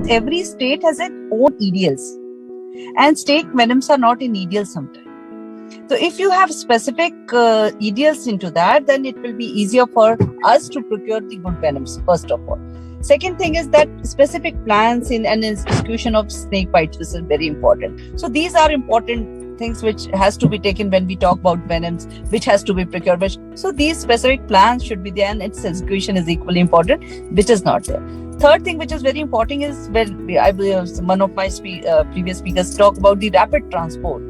every state has its own EDLs, and state venoms are not in EDL sometimes. So if you have specific EDLs into that, then it will be easier for us to procure the good venoms, first of all. Second thing is that specific plans in an execution of snake bites, this is very important. So these are important things which has to be taken when we talk about venoms, which has to be procured. So these specific plans should be there, and its execution is equally important, which is not there. Third thing which is very important is when one of my previous speakers talked about the rapid transport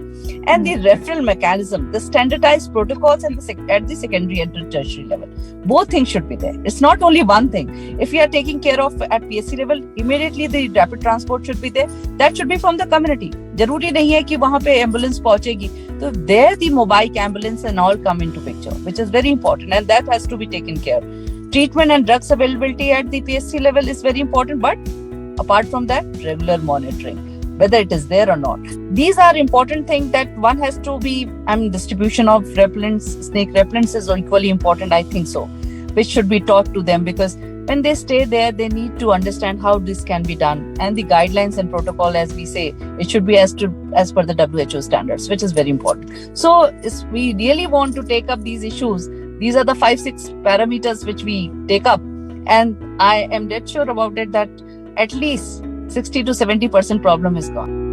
and the referral mechanism, the standardized protocols and at the secondary and tertiary level. Both things should be there. It's not only one thing. If we are taking care of at PSC level, immediately the rapid transport should be there. That should be from the community. जरूरी नहीं है कि वहाँ पे ambulance पहुँचेगी. So there the mobile ambulance and all come into picture, which is very important, and that has to be taken care. Treatment and drugs availability at the PSC level is very important, but apart from that, regular monitoring, whether it is there or not. These are important things that one has to be, distribution of repellents, snake repellents is equally important, I think so, which should be taught to them, because when they stay there, they need to understand how this can be done. And the guidelines and protocol, as we say, it should be as per the WHO standards, which is very important. So if we really want to take up these issues, these are the 5-6 parameters which we take up. And I am dead sure about it that at least 60 to 70% problem is gone.